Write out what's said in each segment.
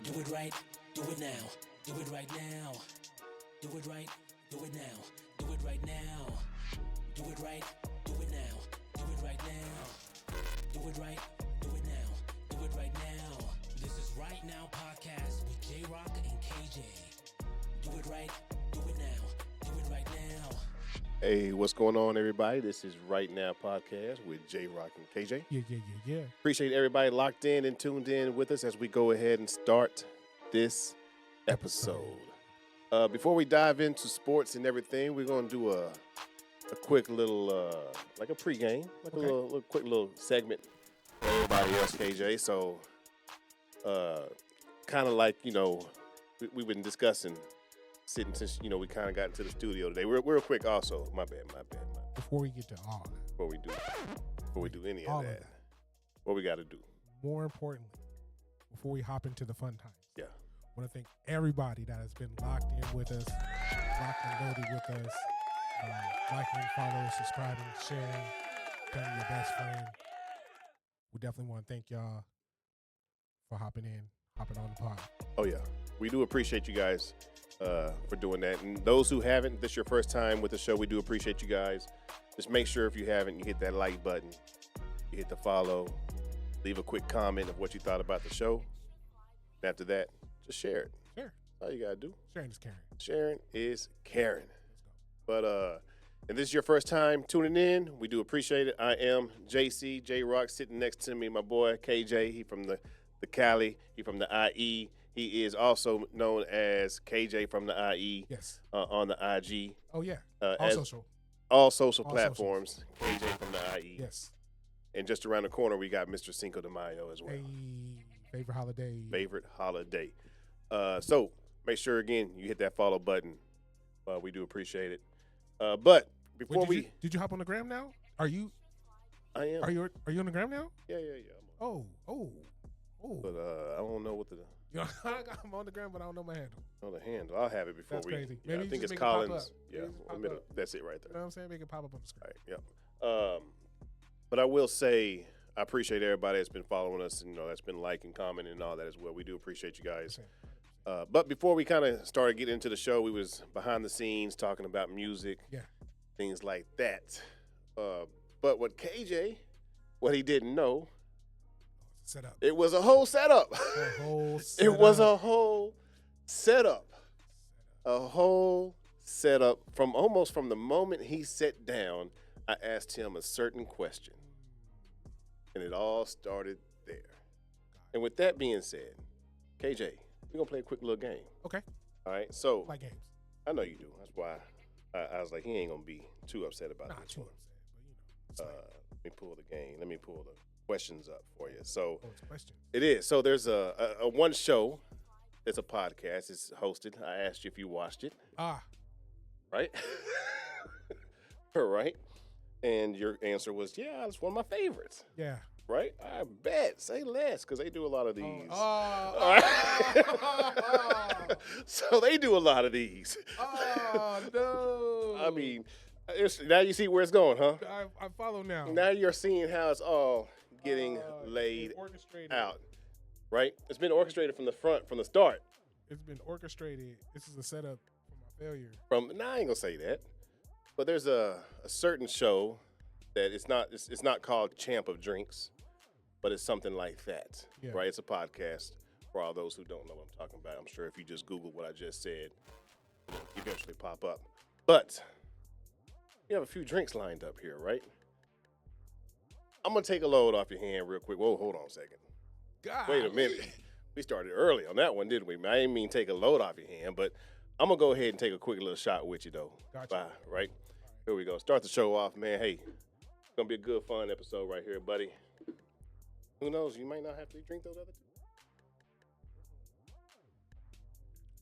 Do it right, do it now. Do it right now. Do it right, do it now. Do it right now. Do it right, do it now. Do it right now. Do it right, do it now. Do it right now. This is Right Now Podcast with J Rock and KJ. Do it right, do it now. Do it right now. Hey, what's going on, everybody? This is Right Now Podcast with J Rock and KJ. Yeah. Appreciate everybody locked in and tuned in with us as we go ahead and start this episode. Before we dive into sports and everything, we're going to do a quick little, like a pregame, like Okay. a little quick little segment for everybody else, KJ. So, kind of like, we've been discussing sitting since, we kind of got into the studio today. Real quick also, my bad. Before we get to all that, Before we do any all of of that, that, what we got to do? more importantly, before we hop into the fun times, Yeah. I want to thank everybody that has been locked in with us, locked and loaded with us, liking, following, subscribing, sharing, telling your best friend. We definitely want to thank y'all for hopping on the pod. Oh yeah, we do appreciate you guys for doing that. And those who haven't, this is your first time with the show, we do appreciate you guys. Just make sure if you haven't, you hit that like button, you hit the follow, leave a quick comment of what you thought about the show. And after that, just share it. Share. That's all you gotta do. Sharing is caring. Sharing is caring. Let's go. But and this is your first time tuning in, we do appreciate it. I am JC, J Rock, sitting next to me, my boy KJ. He from the Cali, he from the IE. He is also known as KJ from the IE Yes. on the IG. Oh, yeah. Uh, All as- social. All social All platforms, KJ from the IE. Yes. And just around the corner, we got Mr. Cinco de Mayo as well. Hey, favorite holiday. Favorite holiday. So make sure, again, you hit that follow button. We do appreciate it. But Wait, before did you hop on the gram now? Are you I am. are you on the gram now? Yeah. Oh. But I don't know what the You know, I'm on the gram, but I don't know my handle. handle. I'll have it before That's we. crazy. Yeah, Maybe I you think just it's make it pop Collins. up. Yeah, Maybe just pop middle. up. That's it right You know there. what I'm saying? Make it pop up on the screen. All right. Yep. But I will say I appreciate everybody that's been following us and that's been liking, commenting, and all that as well. We do appreciate you guys. But before we kind of started getting into the show, we was behind the scenes talking about music, Yeah. things like that. But what he didn't know, Set up. it was a whole setup. The whole It was setup. a whole setup. A whole setup from the moment he sat down, I asked him a certain question. And it all started there. And with that being said, KJ, we're going to play a quick little game. Okay. All right? So, Like games. I know you do. That's why I was like, he ain't going to be too upset about Not this too one. upset, but Let me pull the game. Let me pull the questions up for you. So, it's a question. it is. So there's a one show. It's a podcast. It's hosted. I asked you if you watched it, right? Right. And your answer was, yeah, it's one of my favorites, Yeah. right? I bet. Say less, because they do a lot of these. All Oh, right. So they do a lot of these. no. I mean, now you see where it's going, huh? I follow now. Now you're seeing how it's all getting It's laid been orchestrated. out, right? It's been orchestrated from the start. It's been orchestrated. This is a setup for my failure. I ain't gonna say that, but there's a certain show that it's not called Champ of Drinks, but it's something like that, Yeah. right? It's a podcast for all those who don't know what I'm talking about. I'm sure if you just Google what I just said, it'll eventually pop up. But you have a few drinks lined up here, right? I'm gonna take a load off your hand real quick. Whoa, hold on a second. God. Wait a minute. We started early on that one, didn't we? I didn't mean take a load off your hand, but I'm going to go ahead and take a quick little shot with you, though. Gotcha. Bye, right? Here we go. Start the show off, man. Hey, it's going to be a good, fun episode right here, buddy. Who knows? You might not have to drink those other two.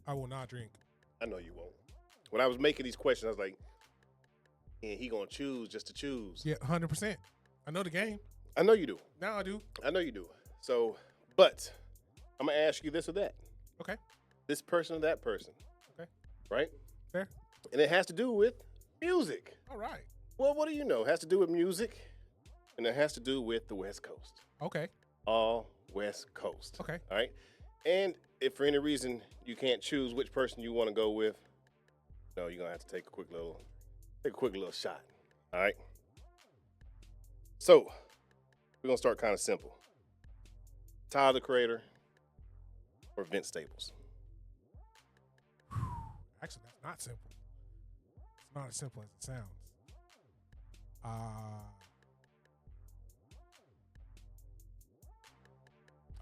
I will not drink. I know you won't. When I was making these questions, I was like, yeah, he going to choose just to choose. Yeah, 100%. I know the game. I know you do. Now I do. I know you do. So, but I'm going to ask you this or that. Okay. This person or that person. Okay. Right? Fair. And it has to do with music. All right. Well, what do you know? It has to do with music, and it has to do with the West Coast. Okay. All West Coast. Okay. All right? And if for any reason you can't choose which person you want to go with, no, you're gonna have to take a quick little shot. All right. So we're gonna start kind of simple. Tyler the Creator or Vince Staples? Actually, that's not simple. It's not as simple as it sounds.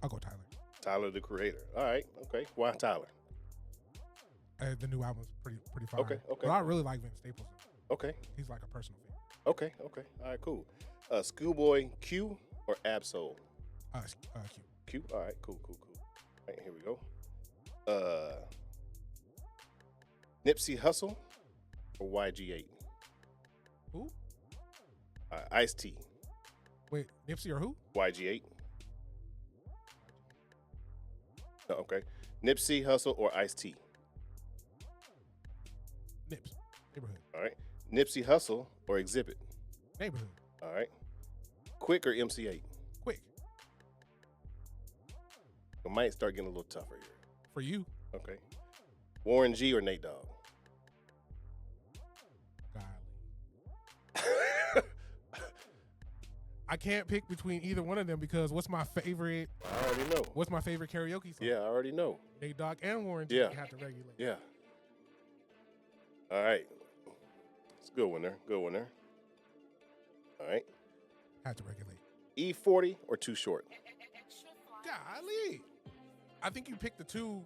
I'll go Tyler. Tyler the Creator. All right. Okay. Why Tyler? The new album's pretty fire. Okay. But I really like Vince Staples. Okay. He's like a personal favorite. Okay. All right. Cool. Schoolboy Q or Absol? Q. Q. All right. Cool. All right. Here we go. Nipsey Hussle or YG8? Who? Ice-T. Wait, Nipsey or who? YG8. No, okay. Nipsey Hussle or Ice-T? Nips. Neighborhood. All right. Nipsey Hussle or Exhibit? Neighborhood. All right. Quick or MC8? Quick. It might start getting a little tougher here. For you. Okay. Warren G or Nate Dogg? Golly. I can't pick between either one of them because what's my favorite? I already know. What's my favorite karaoke song? Yeah, I already know. Nate Dogg and Warren G. Yeah. Have to regulate. Yeah. All right. It's a good one there. All right. Have to regulate. E40 or Too Short? Golly. I think you picked the two.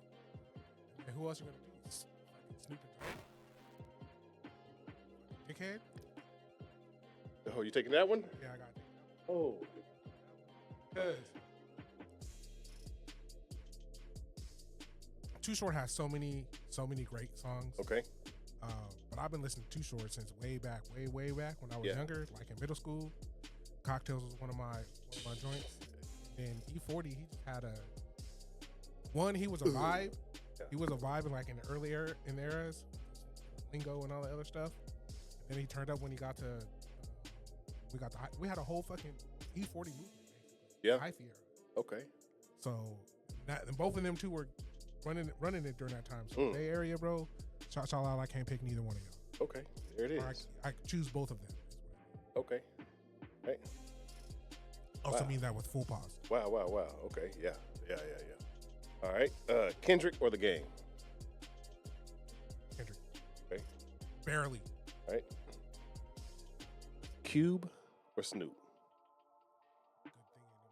And who else you gonna do? Snoop and Dickhead? Oh, you taking that one? Yeah, I got it. Oh. Because Too Short has so many great songs. Okay. But I've been listening to Too Short since way back when I was Yeah. younger, like in middle school. Cocktails was one of my joints. And E40, he just had he was a vibe. Yeah. He was a vibe in the early eras, lingo and all that other stuff. And then he turned up when he got to we had a whole fucking E40 movie, basically. Yeah. Hyphy era. Okay. So and both of them two were running it during that time. So Bay Area, bro, shout out, I can't pick neither one of y'all. Okay. There it is. Or I choose both of them. Okay. Right. Also Wow. mean that with full pause. Wow. Okay. Yeah. All right. Kendrick or The Game? Kendrick. Okay. Barely. All right. Cube or Snoop? Good thing ain't no more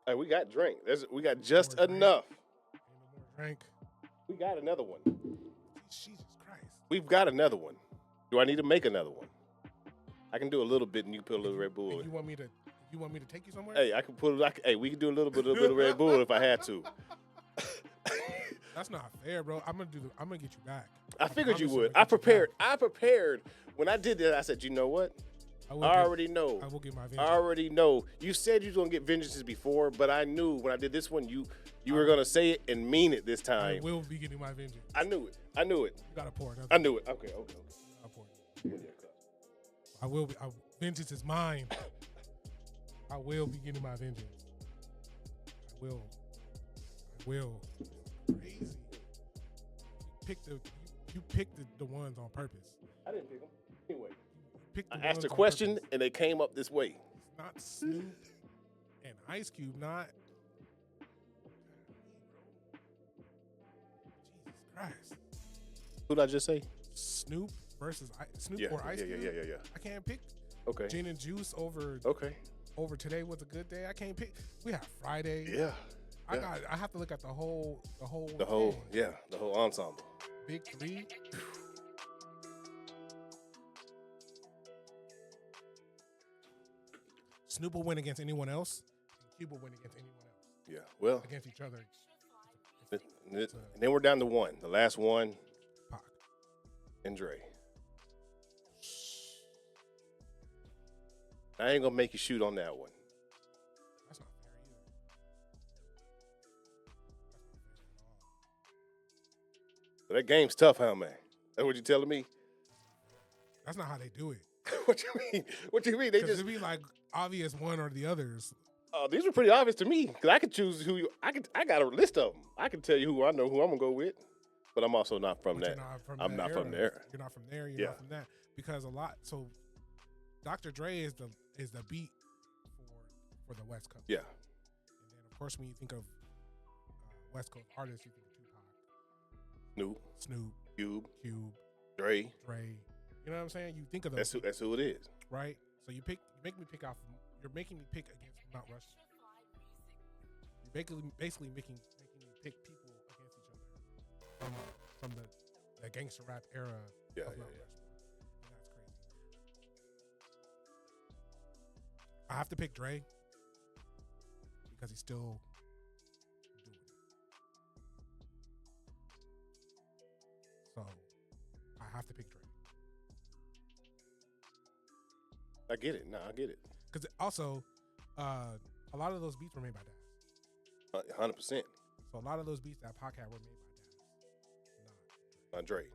Hey, we got drink. We got just More drink. enough. Ain't no more drink. We got another one. Jesus Christ. We've got another one. Do I need to make another one? I can do a little bit, and you can put a little Red Bull. You want me to take you somewhere? Hey, I can put. Hey, we can do a little bit of Red Bull if I had to. That's not fair, bro. I'm gonna get you back. I figured you promise would. I'm gonna get you I prepared. When I did that, I said, you know what? I already know. I will get my I vengeance. already know. You said you was gonna get vengeances before, but I knew when I did this one, you were gonna say it and mean it this I time. will be getting my vengeance. I knew it. You gotta pour another. I knew it. Okay. I'll pour it. I will be. Vengeance is mine. I will be getting my vengeance. I will. Crazy. You picked the ones on purpose. I didn't pick them. Anyway, Picked the I asked ones a on question purpose. and they came up this way. Not Snoop and Ice Cube. Not. Jesus Christ. Who did I just say? Snoop versus Snoop Yeah. or Ice Cube. Yeah. I can't pick Okay. Gin and Juice over Okay. Today Was a Good Day. I can't pick. We have Friday. Yeah. I have to look at the whole The whole ensemble. big three. Snoop will win against anyone else. And Cube will win against anyone else. Yeah. Well, Against each other. and then we're down to one. The last one, Pac. and Dre. I ain't gonna make you shoot on that one. That's not fair either. So that game's tough, huh, man? That's what you telling me? That's not how they do it. What you mean? What you mean? They Because just it'd be like obvious one or the others. These were pretty obvious to me because I could choose who you. I got a list of them. I can tell you who I know who I'm gonna go with, but I'm also not from But that. you're not from I'm that not era. from there. You're not from there. You're Yeah. not from that because a lot. So, Dr. Dre is the beat for the West Coast. Yeah, And then of course when you think of West Coast artists, you think of Tupac, Snoop, Cube, Dre. Dre. You know what I'm saying? You think of those, That's who it is. right? So you make me pick off. You're making me pick against Mount Rushmore. You're basically making me pick people against each other from the gangster rap era Yeah, of yeah, Mount yeah. Rushmore. And that's crazy. I have to pick Dre because he's still doing it. So I have to pick Dre. I get it. No, I get it. Because also, a lot of those beats were made by Daz. 100%. So a lot of those beats that Pac had were made by Daz. Not Dre.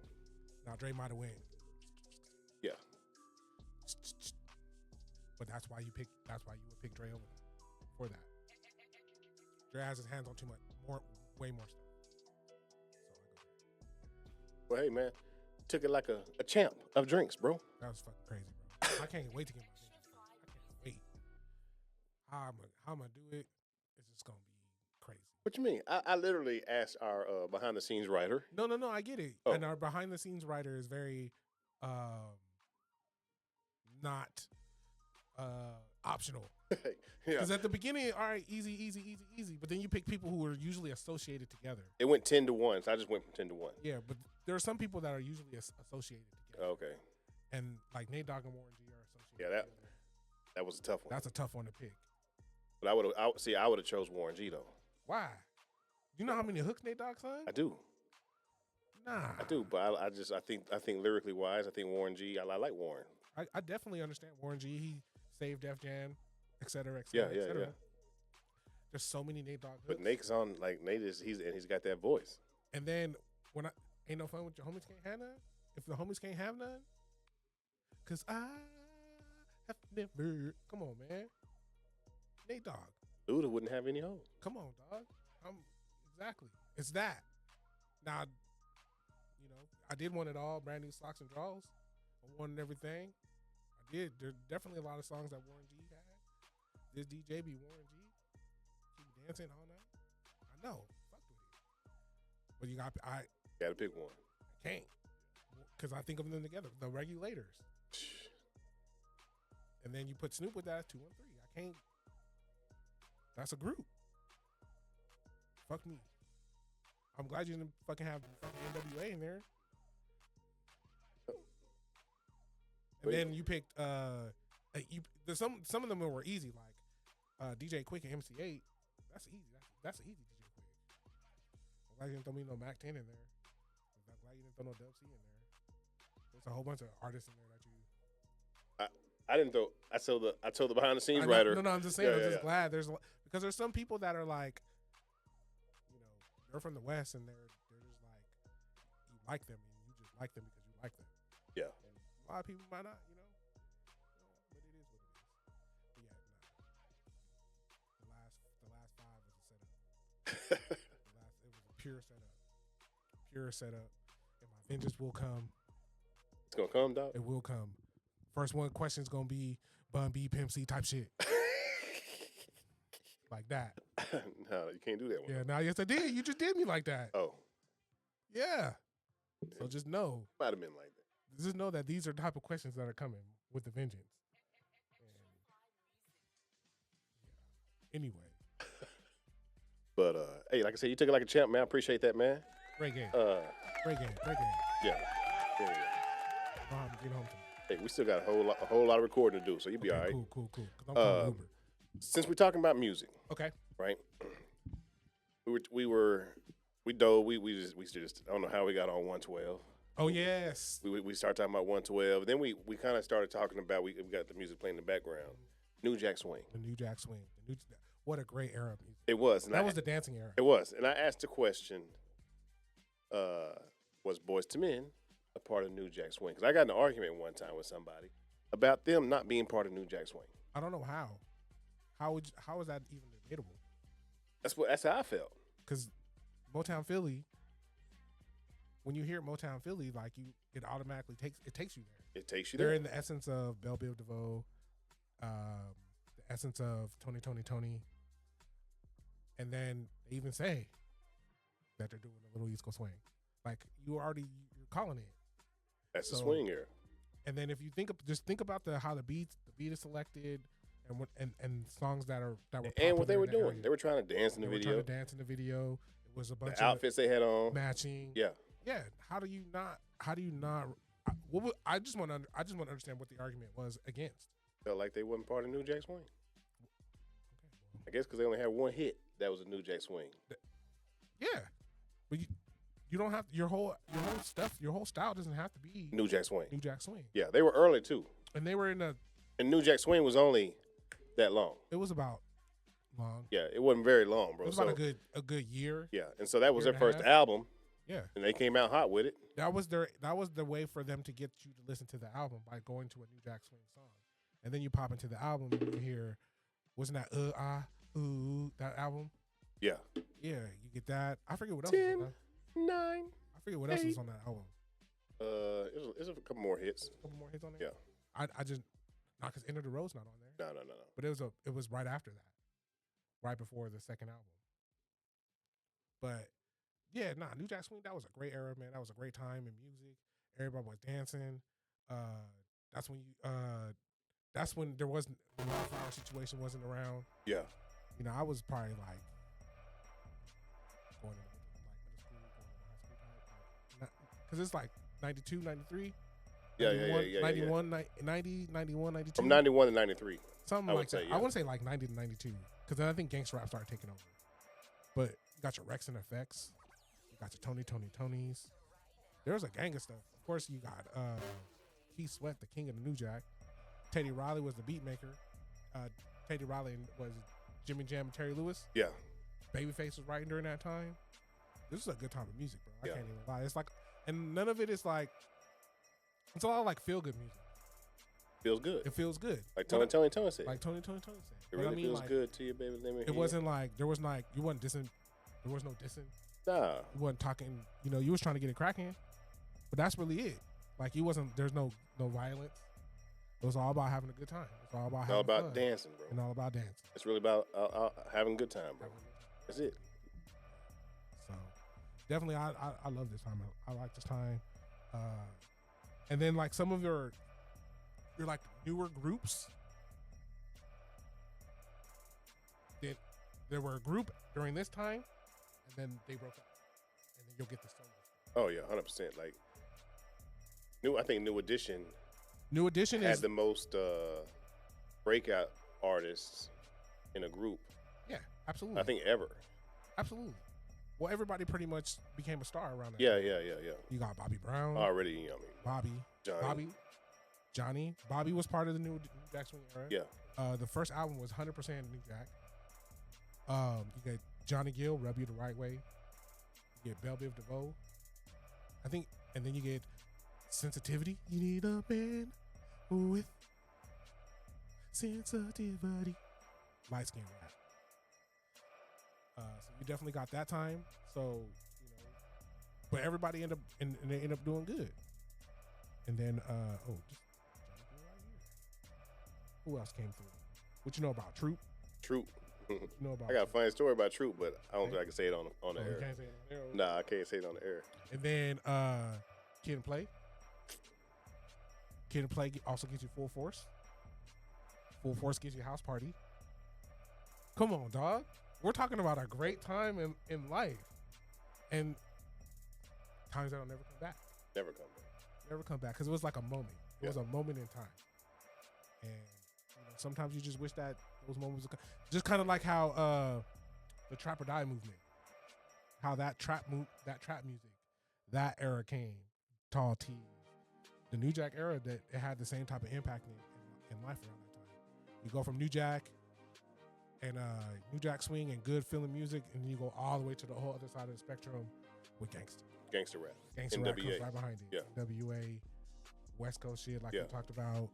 Now Dre might have win, Yeah. but that's why you would pick Dre over that for that. Dre has his hands on way more stuff. So I go Dre. Well, hey man, took it like a champ of drinks, bro. That was fucking crazy, bro. I can't wait to get my Vintage back. I can't wait. How I'm gonna do it? It's just gonna be crazy. What you mean? I literally asked our behind the scenes writer. No, I get it. Oh. And our behind the scenes writer is very not optional. Yeah. Because at the beginning, all right, easy. But then you pick people who are usually associated together. It went 10-1, so I just went from 10-1. Yeah, but there are some people that are usually associated together. Okay. And like Nate Dogg and Warren G are associated Yeah, together. that was a tough one. That's a tough one to pick. But I would have chose Warren G though. Why? You know how many hooks Nate Dogg sung? I do. Nah. I do, but I think lyrically wise, I think Warren G. I like Warren. I definitely understand Warren G. He saved Def Jam, et cetera, et Yeah, cetera, yeah, et cetera. yeah. There's so many Nate Dogg hooks. But Nate's on Nate is he's got that voice. And then when I ain't no fun with your homies can't have none. If the homies can't have none, cause I have never. Come on, man. Nate Dogg. Luda wouldn't have any hoes. Come on, dog. Exactly. It's that. Now, I did want it all. Brand new socks and draws. I wanted everything. I did. There's definitely a lot of songs that Warren G had. This DJ be Warren G. Keep dancing all night. I know. Fuck with it. But I Got to pick one. can't. Because I think of them together. The Regulators. And then you put Snoop with that, 2 and 3. I can't. That's a group. Fuck me. I'm glad you didn't fucking have fucking NWA in there. And then you picked some of them were easy, like DJ Quick and MC8. That's easy. That's easy DJ Quick. I'm glad you didn't throw me no Mac 10 in there. I'm glad you didn't throw no Dub C in there. There's a whole bunch of artists in there that you. I didn't throw. I told the behind the scenes I know- writer. No, I'm just saying. Yeah, I'm yeah, just yeah. glad because there's some people that are like, they're from the West and they're just like, you like them and you just like them because you like them. Yeah. And a lot of people might not, but it is what it is. But yeah, the last 5 was a setup. It was a pure setup. And my vengeance will come. It's gonna come, dog. It will come. First one question's gonna be Bun B Pimp C type shit. Like that. No, you can't do that one. Yeah, now yes I did. You just did me like that. Oh, Yeah. So just know. might have been like that. Just know that these are the type of questions that are coming with the vengeance. And, yeah. Anyway. But hey, like I said, you took it like a champ, man. I appreciate that, man. Great game. Yeah. Great game. Yeah. I'm getting home tonight. Hey, we still got a whole lot of recording to do, so you'll be all right. Cool. 'Cause I'm calling Uber. Since we're talking about music, Okay. right? We dove. We just I don't know how we got on 112. Oh yes. We started talking about 112. Then we kind of started talking about we got the music playing in the background. New Jack Swing. The New Jack Swing. What a great era of music. It was. And That was the dancing era. It was. And I asked the question, was Boys to Men a part of New Jack Swing? Because I got in an argument one time with somebody about them not being part of New Jack Swing. I don't know how. how is that even debatable? That's how I felt. Because Motown Philly, when you hear Motown Philly, like it automatically takes you there. It takes you They're there. in the essence of Belle Biv DeVoe, the essence of Tony, and then they even say that they're doing a little East Coast swing. Like you're calling it. That's the So- swing era. And then if you think about how the beat is selected and songs that were And what they popular were in that doing, area. they were trying to dance in the They were video. trying to dance in the video. It was a bunch The outfits they had on. of matching. Yeah. Yeah. How do you not? I just want to understand what the argument was against. Felt like they wasn't part of New Jack Swing. Okay. I guess because they only had one hit that was a New Jack Swing. Yeah, but you don't have your whole style doesn't have to be New Jack Swing. New Jack Swing. Yeah, they were early too. And they were And New Jack Swing was only that long. it was about long. Yeah, it wasn't very long, bro. It was So, about a good year. yeah, and so that was year their and a first half. album, Yeah. and they came out hot with it. That was the way for them to get you to listen to the album by going to a New Jack Swing song. And then you pop into the album and you hear, wasn't that that album? Yeah. Yeah, you get that. I forget what else 10, was on 9. that. I forget what else was 8. on that album. It was a couple more hits. A couple more hits on there. Yeah. I just not because End of the Road's not on there. No. But it was right after that. Right before the second album. But yeah, New Jack Swing, that was a great era, man. That was a great time in music. Everybody was dancing. That's when there wasn't the wildflower situation wasn't around. Yeah. You know, I was probably like going into like middle school, going into high school, because it's like 92, 93. Yeah, 91, 90, 91, 92. From 91 to 93. Something I would like that. say, yeah. I wouldn't say like 90 to 92, because then I think gangster rap started taking over. But you got your Rex and Effects. You got your Tonys. There was a gang of stuff. Of course, you got Keith Sweat, the king of the New Jack. Teddy Riley was the beat maker. Teddy Riley was Jimmy Jam and Terry Lewis. Yeah. Babyface was writing during that time. This is a good time of music, bro. I Yeah. can't even lie. It's like, and none of it is like, it's a lot of like feel good music. Feels good. It feels good. Like But- Tony said. Like Tony said. it But really I mean, feels like, good to you, baby. Let me It hear wasn't like you wasn't dissing. There was no dissing. Nah. You wasn't talking. You know, you was trying to get it cracking, but that's really it. Like you wasn't. There's no violence. It was all about having a good time. It's all about It's having all about fun dancing, bro. and all about dancing. It's really about having a good time, bro. Having a good time. That's it. So definitely, I love this time. I like this time. And then like some of your like newer groups. There were a group during this time, and then they broke up, and then you'll get the solo. Oh yeah, 100%. Like I think New Edition New Edition had is the most breakout artists in a group. yeah, absolutely. I think ever. Absolutely. Well, everybody pretty much became a star around that. Yeah. time. You got Bobby Brown, Already, you know what I mean? Bobby, Johnny. Bobby was part of the New Jack Swing era. Yeah. The first album was 100% New Jack. You get Johnny Gill, Rub You the Right Way. You get Belle Biv DeVoe. I think, and then you get Sensitivity. You need a man with sensitivity. Light skin rap. So you definitely got that time. So, you know, but everybody end up and they end up doing good. And then, just Johnny Gill right here. Who else came through? What you know about Troop? Troop. What you know about I got a Troop? funny story about Troop, but I don't think I can say it on the Oh, you air. can't say it on air. Nah, I can't say it on the air. And then Kid and Play. Kid and Play also gets you Full Force. Full Force gives you House Party. Come on, dog. We're talking about a great time in life. And times that'll never come back. Never come back. Never come back. Because it was like a moment. It was a moment in time. And you know, sometimes you just wish that those moments would come. Just kind of like how the Trap or Die movement. How that trap music, that era came. Tall T. The New Jack era, that it had the same type of impact in life around that time. You go from New Jack and New Jack Swing and good feeling music, and then you go all the way to the whole other side of the spectrum with Gangster rap. gangster rap comes NWA. right behind it. Yeah. NWA, West Coast shit like we Yeah. talked about,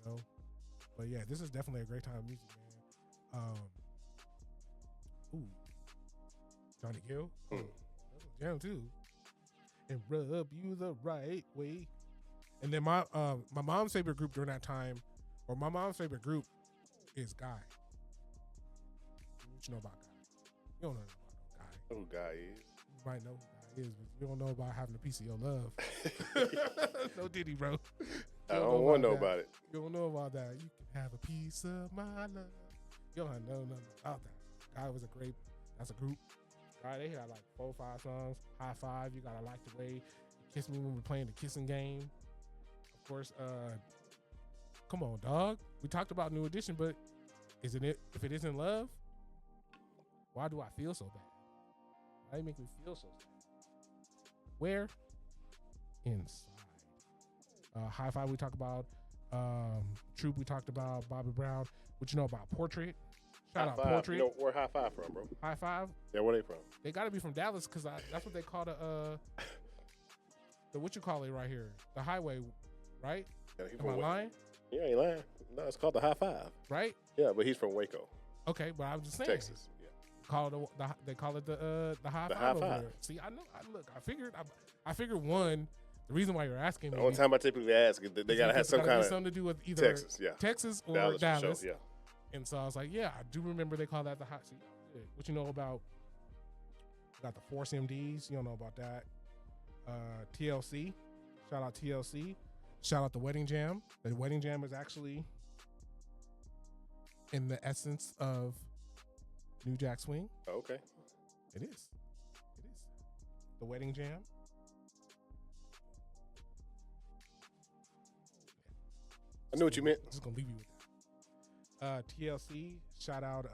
you know. But yeah, this is definitely a great time of music, Ooh, Johnny Gill. Hmm. That's a jam too. And rub you the right way. And then my mom's favorite group during that time, or my mom's favorite group, is Guy. What you know about Guy? You don't know about no Guy. Who Guy is? You might know who Guy is, but you don't know about having a piece of your love. No Diddy, bro. I don't want to know that. about it. You don't know about that. You can have a piece of my love. You don't know nothing about that. Guy was a great. That's a group. Right, they had like 4 or 5 songs. High Five, You Gotta Like the Way You Kiss Me When We're Playing the Kissing Game. Of course, come on, dog. We talked about New Edition, but isn't it? If it isn't love, why do I feel so bad? Why do you make me feel so sad? Where? Inside. High Five, we talked about. Troop, we talked about. Bobby Brown. What you know about Portrait? Shout out Portrait. You know where High Five from, bro? High Five. Yeah, where they from? They got to be from Dallas because that's what they call the what you call it right here, the highway, right? Yeah, he Am I from lying? Yeah, ain't lying. No, it's called the High Five. Right? Yeah, but he's from Waco, Okay, but I was just saying, Texas. Yeah. they call it the high The five high over five. there. See, I know. I figured one. The reason why you're asking The me. only time I typically ask is that they gotta have it's some gotta kind be of something to do with either Texas. Yeah, Texas or Dallas. Dallas. For sure, yeah. And so I was like, yeah, I do remember they call that the hot seat. What you know about? Got the Force MDs. You don't know about that. TLC. Shout out TLC. Shout out the Wedding Jam. The Wedding Jam is actually in the essence of New Jack Swing. Oh, okay. It is. It is. The Wedding Jam. I knew what you meant. Just gonna leave you with that. TLC. Shout out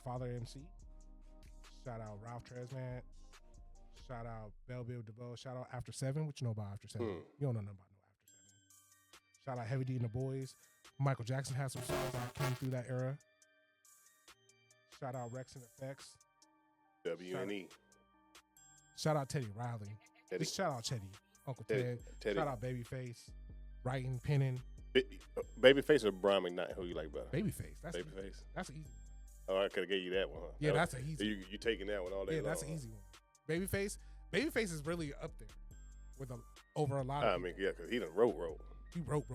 Father MC. Shout out Ralph Tresvant. Shout out Belle Biv DeVoe. Shout out After 7. What you know about After 7? You don't know nothing about no After 7. Shout out Heavy D and the Boys. Michael Jackson has some songs that came through that era. Shout out Rex and Effects. WNE. Shout out Teddy Riley. Teddy. Just shout out Teddy. Uncle Teddy. Ted. Shout out Babyface. Writing, penning. Babyface or Brian McKnight? Who you like better? Babyface. That's easy. Babyface. That's an easy one. Oh, I could have gave you that one. Huh? Yeah, That that's was- an easy You taking that one all day Yeah, long? that's an huh? easy one. Babyface is really up there with over a lot of I mean, yeah, because he done wrote. He wrote.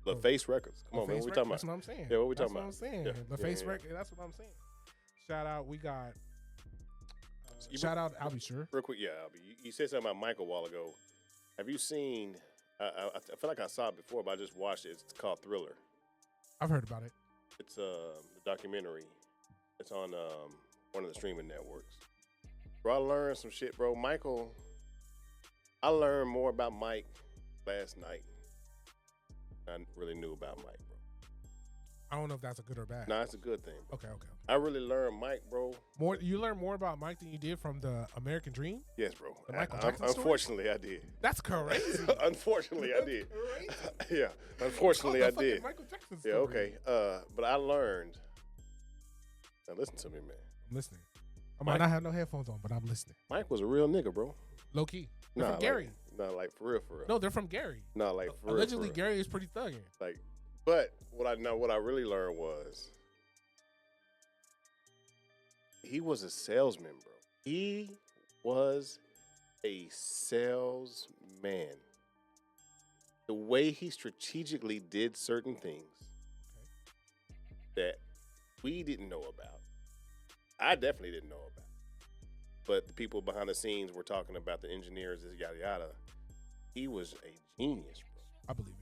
LaFace Records. Come on, man. What we talking That's about? what I'm saying. Yeah, what we That's talking what about? I'm saying. Yeah, The yeah, face yeah. record. That's what I'm saying. Shout out. We got. You Shout out. I'll be sure. Real quick, yeah, Albie, you said something about Mike a while ago. Have you seen? I feel like I saw it before, but I just watched it. It's called Thriller. I've heard about it. It's a documentary. It's on one of the streaming networks. Bro, I learned some shit, bro. I learned more about Mike last night than I really knew about Mike, bro. I don't know if that's a good or bad. Nah, it's a good thing. Okay. I really learned Mike, bro. You learn more about Mike than you did from the American Dream. Yes, bro. The Michael Jackson story? Unfortunately, I did. That's crazy. Unfortunately, I did. Crazy. Yeah, unfortunately, Oh, I the fucking did. Michael Jackson Yeah, story. okay. But I learned. Now listen to me, man. I'm listening. I might not have no headphones on, but I'm listening. Mike was a real nigga, bro. Low key. They're from Gary. Like for real, for real. No, they're from Gary. No, like for real. Allegedly, for real. Gary is pretty thugging. Like, but what I really learned was he was a salesman, bro. He was a salesman. The way he strategically did certain things that we didn't know about. I definitely didn't know about. But the people behind the scenes were talking about the engineers, this yada yada. He was a genius, bro. I believe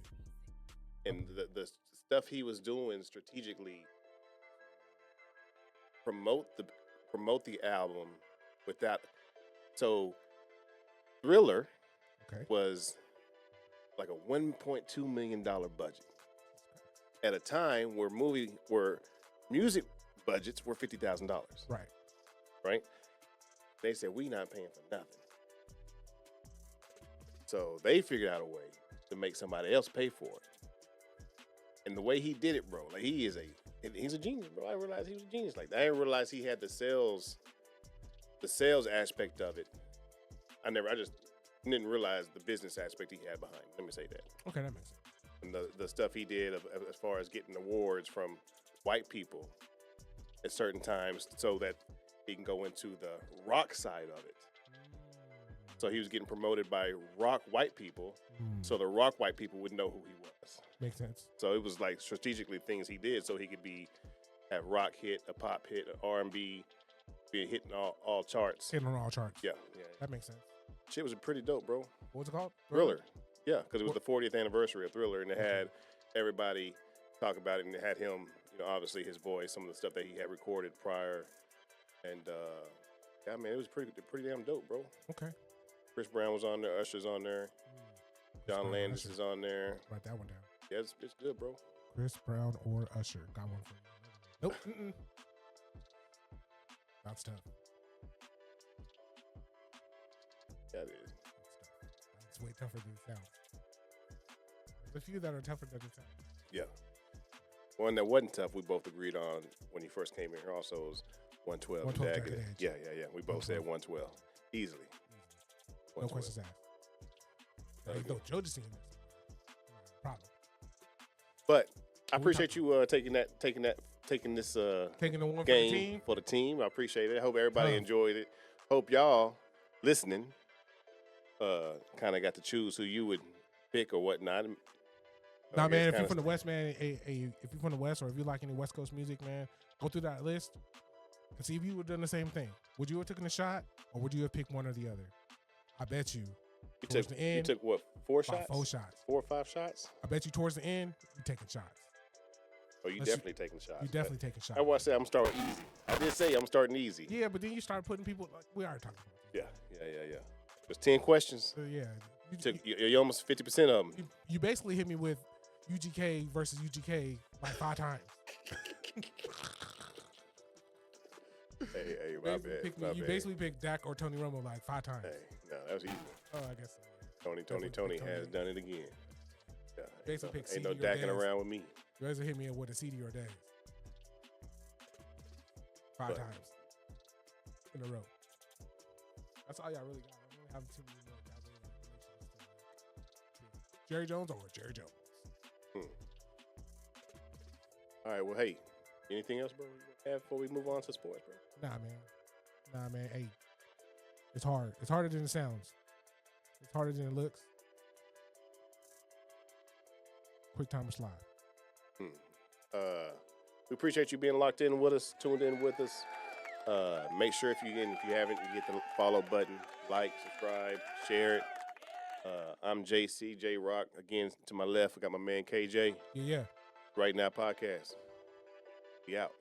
it. And the stuff he was doing strategically promote the album without. So Thriller Okay. was like a $1.2 million budget at a time where music budgets were $50,000. Right. Right? They said, we not paying for nothing. So they figured out a way to make somebody else pay for it. And the way he did it, bro, like he's a genius, bro. I realized he was a genius. Like I didn't realize he had the sales aspect of it. I just didn't realize the business aspect he had behind it. Let me say that. Okay, that makes sense. and the stuff he did as far as getting awards from white people at certain times so that he can go into the rock side of it. So he was getting promoted by rock white people, so the rock white people would know who he was. Makes sense. So it was like strategically things he did so he could have rock hit, a pop hit, an R&B, be hitting all charts. Hitting on all charts. Yeah. That makes sense. Shit was pretty dope, bro. What was it called? Thriller. Yeah, because it was the 40th anniversary of Thriller, and it had everybody talk about it, and it had him, obviously his voice, some of the stuff that he had recorded prior, and yeah, man, it was pretty damn dope, bro. Okay. Chris Brown was on there, Usher's on there, John Brown, Landis Usher. is on there. Write that one down. Yeah, it's good, bro. Chris Brown or Usher. Got one for you. Nope. That's tough. Yeah, it is. It's way tougher than it sounds. There's a few that are tougher than it sounds. Yeah. One that wasn't tough, we both agreed on when he first came in here also was 112. 112 Jagged Jagged Edge. Yeah. We both said 112. Easily. No 112. questions asked. Very No, Joe just seen this. Problem. But I we appreciate you taking this Taking the one for the game team. for the team. I appreciate it. I hope everybody Huh. enjoyed it. Hope y'all listening kind of got to choose who you would pick or whatnot. Nah, man, if you're from the West, man, if you're from the West or if you like any West Coast music, man, go through that list and see if you would have done the same thing. Would you have taken a shot or would you have picked one or the other? I bet you. You took what, 4 shots? 4 shots. 4 or 5 shots? I bet you towards the end, you're taking shots. Oh, you Unless you- definitely taking shots. You definitely taking shots. That's why I said I'm starting easy. I did say I'm starting easy. Yeah, but then you start putting people, like, we already talked about this. Yeah. There's 10 questions. So, yeah. You almost 50% of them. You basically hit me with UGK versus UGK like 5 times. Hey, my bad. You basically picked Dak or Tony Romo like 5 times. Hey, no, that was easy. Oh, I guess so. Tony Definitely has done it again. Yeah, Basically pick ain't no CD or dacking Dez. around with me. You guys hit me with a CD or Dez. 5 But- times in a row. That's all y'all really got. I don't have too many more y'all really got connections to Jerry Jones or Jerry Jones. All right, well, hey, anything else, bro, you have before we move on to sports, bro? Nah, man. Hey, it's hard. It's harder than it sounds. It's harder than it looks. Quick timer slide. We appreciate you being locked in with us, tuned in with us. Make sure if you haven't, you hit the follow button, like, subscribe, share it. I'm JC, J Rock. Again, to my left, I got my man KJ. Yeah. Right Now Podcast. We out.